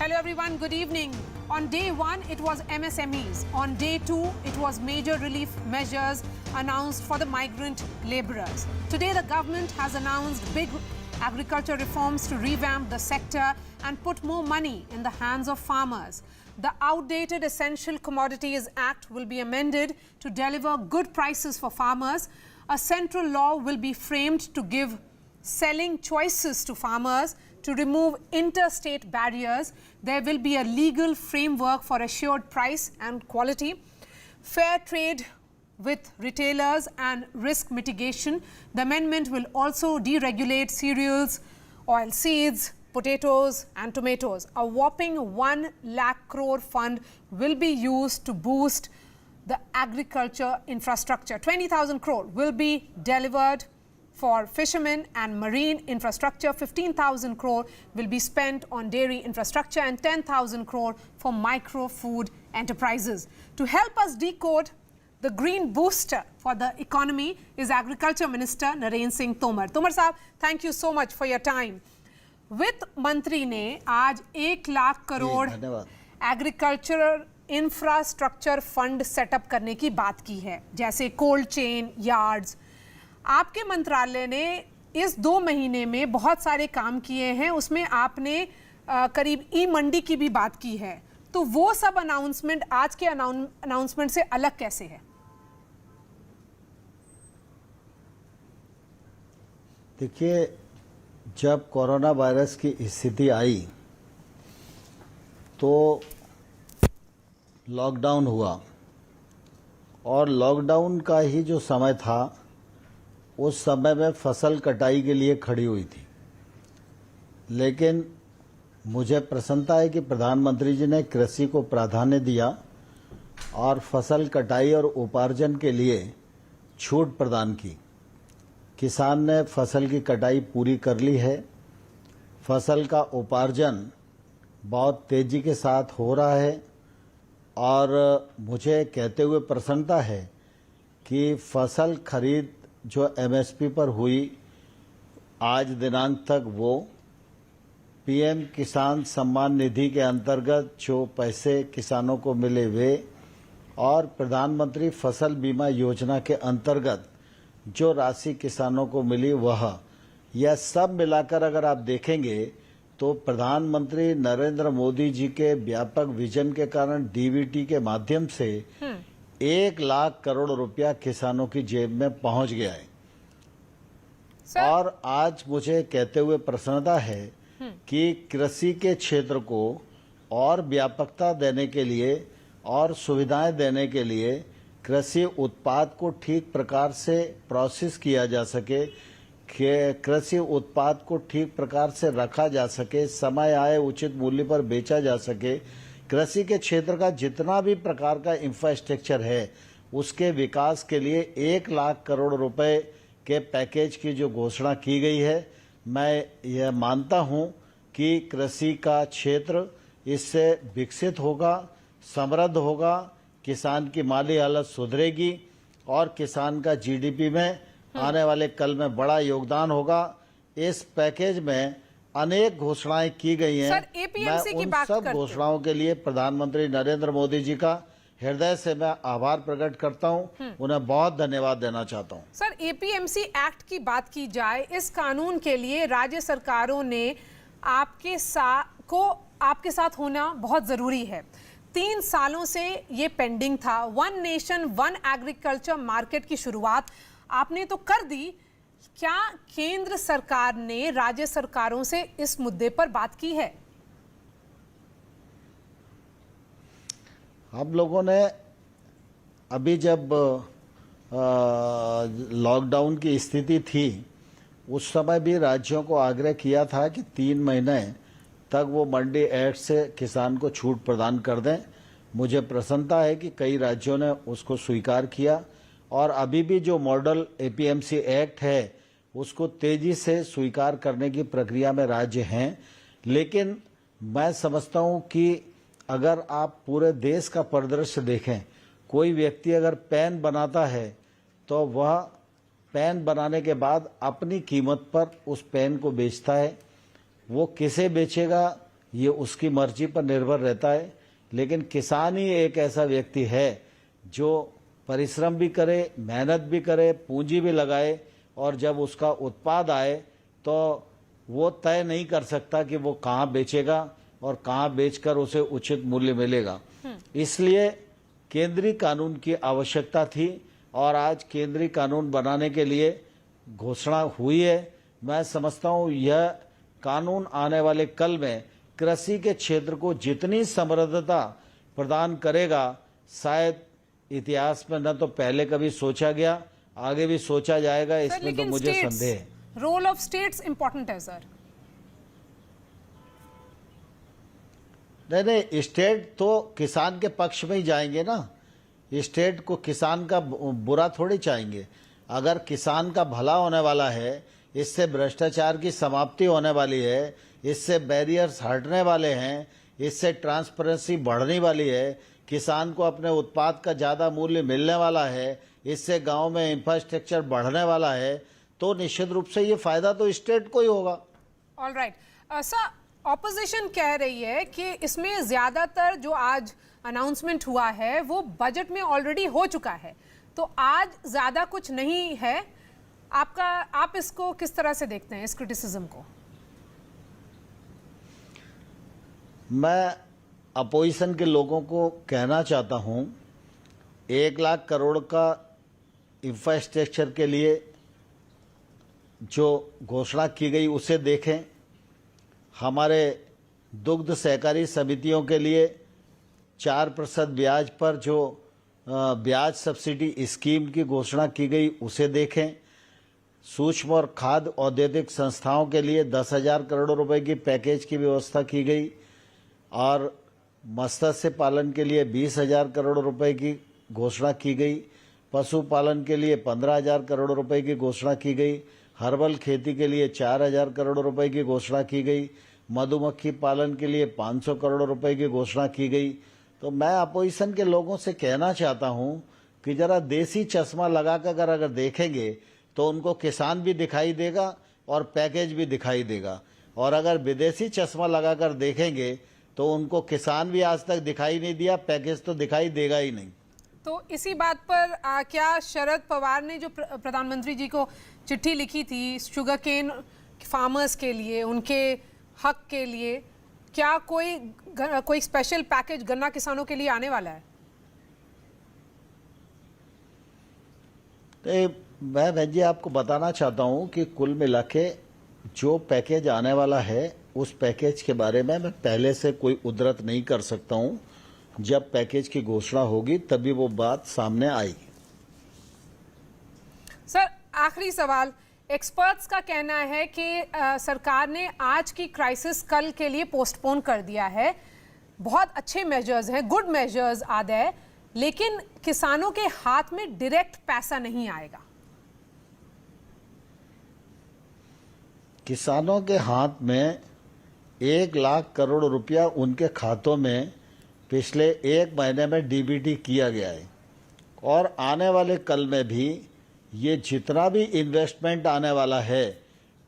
Hello everyone, good evening. On day one, it was MSMEs. On day two, it was major relief measures announced for the migrant laborers. Today, the government has announced big agriculture reforms to revamp the sector and put more money in the hands of farmers. The outdated Essential Commodities Act will be amended to deliver good prices for farmers. A central law will be framed to give selling choices to farmers, to remove interstate barriers. There will be a legal framework for assured price and quality, fair trade with retailers and risk mitigation. The amendment will also deregulate cereals, oil seeds, potatoes and tomatoes. A whopping 1 lakh crore fund will be used to boost the agriculture infrastructure. 20,000 crore will be delivered for fishermen and marine infrastructure. 15,000 crore will be spent on dairy infrastructure and 10,000 crore for micro food enterprises. To help us decode the green booster for the economy is Agriculture Minister Narendra Singh Tomar. Tomar साहब, thank you so much for your time. वित्त मंत्री ने आज 1 lakh crore agricultural infrastructure fund setup करने की बात की है, जैसे कोल्ड चेन, यार्ड्स। आपके मंत्रालय ने इस 2 महीने में बहुत सारे काम किए हैं, उसमें आपने करीब ई मंडी की भी बात की है, तो वो सब अनाउंसमेंट आज के अनाउंसमेंट से अलग कैसे है? देखिए, जब कोरोना वायरस की स्थिति आई तो लॉकडाउन हुआ और लॉकडाउन का ही जो समय था उस समय में फसल कटाई के लिए खड़ी हुई थी। लेकिन मुझे प्रसन्नता है कि प्रधानमंत्री जी ने कृषि को प्राधान्य दिया और फसल कटाई और उपार्जन के लिए छूट प्रदान की। किसान ने फसल की कटाई पूरी कर ली है, फसल का उपार्जन बहुत तेजी के साथ हो रहा है और मुझे कहते हुए प्रसन्नता है कि फसल खरीद जो एमएसपी पर हुई आज दिनांक तक वो पीएम किसान सम्मान निधि के अंतर्गत जो पैसे किसानों को मिले वे और प्रधानमंत्री फसल बीमा योजना के अंतर्गत जो राशि किसानों को मिली यह सब मिलाकर अगर आप देखेंगे तो प्रधानमंत्री नरेंद्र मोदी जी के व्यापक विजन के कारण डीबीटी के माध्यम से 1 लाख करोड़ रुपया किसानों की जेब में पहुंच गया है। और आज मुझे कहते हुए प्रसन्नता है कि कृषि के क्षेत्र को और व्यापकता देने के लिए और सुविधाएं देने के लिए कृषि उत्पाद को ठीक प्रकार से प्रोसेस किया जा सके, कृषि उत्पाद को ठीक प्रकार से रखा जा सके, समय आए उचित मूल्य पर बेचा जा सके, कृषि के क्षेत्र का जितना भी प्रकार का इंफ्रास्ट्रक्चर है उसके विकास के लिए 1 लाख करोड़ रुपए के पैकेज की जो घोषणा की गई है, मैं यह मानता हूं कि कृषि का क्षेत्र इससे विकसित होगा, समृद्ध होगा, किसान की माली हालत सुधरेगी और किसान का जीडीपी में आने वाले कल में बड़ा योगदान होगा। इस पैकेज में अनेक घोषणाएं की गई हैं। सर, एपीएमसी की बात सब घोषणाओं के लिए प्रधानमंत्री नरेंद्र मोदी जी का हृदय से मैं आभार प्रकट करता हूं, उन्हें बहुत धन्यवाद देना चाहता हूं। सर, एपीएमसी एक्ट की बात की जाए, इस कानून के लिए राज्य सरकारों ने आपके साथ होना बहुत जरूरी है। 3 सालों से ये पेंडिंग था। 1 नेशन 1 एग्रीकल्चर मार्केट की शुरुआत आपने तो कर दी। क्या केंद्र सरकार ने राज्य सरकारों से इस मुद्दे पर बात की है? हम लोगों ने अभी जब लॉकडाउन की स्थिति थी उस समय भी राज्यों को आग्रह किया था कि 3 महीने तक वो मंडी एक्ट से किसान को छूट प्रदान कर दें। मुझे प्रसन्नता है कि कई राज्यों ने उसको स्वीकार किया और अभी भी जो मॉडल एपीएमसी एक्ट है उसको तेजी से स्वीकार करने की प्रक्रिया में राज्य हैं। लेकिन मैं समझता हूं कि अगर आप पूरे देश का परिदृश्य देखें, कोई व्यक्ति अगर पेन बनाता है तो वह पेन बनाने के बाद अपनी कीमत पर उस पेन को बेचता है। वो किसे बेचेगा ये उसकी मर्जी पर निर्भर रहता है, लेकिन किसान ही एक ऐसा व्यक्ति है जो परिश्रम भी करे, मेहनत भी करे, पूंजी भी लगाए, और जब उसका उत्पाद आए तो वो तय नहीं कर सकता कि वो कहाँ बेचेगा और कहाँ बेचकर उसे उचित मूल्य मिलेगा। इसलिए केंद्रीय कानून की आवश्यकता थी और आज केंद्रीय कानून बनाने के लिए घोषणा हुई है। मैं समझता हूँ यह कानून आने वाले कल में कृषि के क्षेत्र को जितनी समृद्धता प्रदान करेगा, शायद इतिहास में न तो पहले कभी सोचा गया, आगे भी सोचा जाएगा, इसमें तो मुझे संदेह है। रोल ऑफ स्टेट्स इंपॉर्टेंट है सर। नहीं, स्टेट तो किसान के पक्ष में ही जाएंगे ना। स्टेट को किसान का बुरा थोड़ी चाहेंगे। अगर किसान का भला होने वाला है, इससे भ्रष्टाचार की समाप्ति होने वाली है, इससे बैरियर्स हटने वाले हैं, इससे ट्रांसपेरेंसी बढ़ने वाली है, किसान को अपने उत्पाद का ज़्यादा मूल्य मिलने वाला है, इससे गांव में इंफ्रास्ट्रक्चर बढ़ने वाला है, तो निश्चित रूप से ये फायदा तो स्टेट को ही होगा। ऑल राइट सर, ऑपोजिशन कह रही है कि इसमें ज्यादातर जो आज अनाउंसमेंट हुआ है वो बजट में ऑलरेडी हो चुका है, तो आज ज्यादा कुछ नहीं है। आप इसको किस तरह से देखते हैं, इस क्रिटिसिज्म को? मैं अपोजिशन के लोगों को कहना चाहता हूं, 1 लाख करोड़ का इंफ्रास्ट्रक्चर के लिए जो घोषणा की गई उसे देखें। हमारे दुग्ध सहकारी समितियों के लिए 4% ब्याज पर जो ब्याज सब्सिडी स्कीम की घोषणा की गई उसे देखें। सूक्ष्म और खाद्य औद्योगिक संस्थाओं के लिए 10,000 करोड़ रुपए की पैकेज की व्यवस्था की गई और मत्स्य पालन के लिए 20,000 करोड़ रुपए की घोषणा की गई। पशुपालन के लिए 15,000 करोड़ रुपए की घोषणा की गई। हर्बल खेती के लिए 4,000 करोड़ रुपए की घोषणा की गई। मधुमक्खी पालन के लिए 500 करोड़ रुपए की घोषणा की गई। तो मैं अपोजिशन के लोगों से कहना चाहता हूं कि जरा देसी चश्मा लगाकर अगर देखेंगे तो उनको किसान भी दिखाई देगा और पैकेज भी दिखाई देगा, और अगर विदेशी चश्मा लगाकर देखेंगे तो उनको किसान भी आज तक दिखाई नहीं दिया, पैकेज तो दिखाई देगा ही नहीं। तो इसी बात पर क्या शरद पवार ने जो प्रधानमंत्री जी को चिट्ठी लिखी थी शुगर केन फार्मर्स के लिए, उनके हक के लिए, क्या कोई स्पेशल पैकेज गन्ना किसानों के लिए आने वाला है? मैं बहन जी आपको बताना चाहता हूं कि कुल मिला के जो पैकेज आने वाला है उस पैकेज के बारे में मैं पहले से कोई उद्धृत नहीं कर सकता हूं। जब पैकेज की घोषणा होगी तभी वो बात सामने आएगी। सर, आखिरी सवाल, एक्सपर्ट्स का कहना है कि सरकार ने आज की क्राइसिस कल के लिए पोस्टपोन कर दिया है। बहुत अच्छे मेजर्स हैं, गुड मेजर्स आदि, लेकिन किसानों के हाथ में डायरेक्ट पैसा नहीं आएगा। किसानों के हाथ में 1 लाख करोड़ रुपया उनके खातों में पिछले 1 महीने में डीबीटी किया गया है, और आने वाले कल में भी ये जितना भी इन्वेस्टमेंट आने वाला है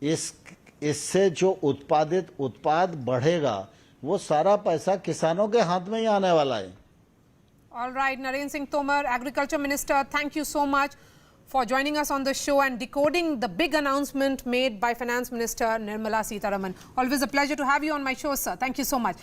इससे जो उत्पाद बढ़ेगा वो सारा पैसा किसानों के हाथ में ही आने वाला है। All right, Narendra Singh Tomar, Agriculture Minister, thank you so much for joining us on the show and decoding the big announcement made by Finance Minister Nirmala Sitharaman. Always a pleasure to have you on my show, sir. Thank you so much.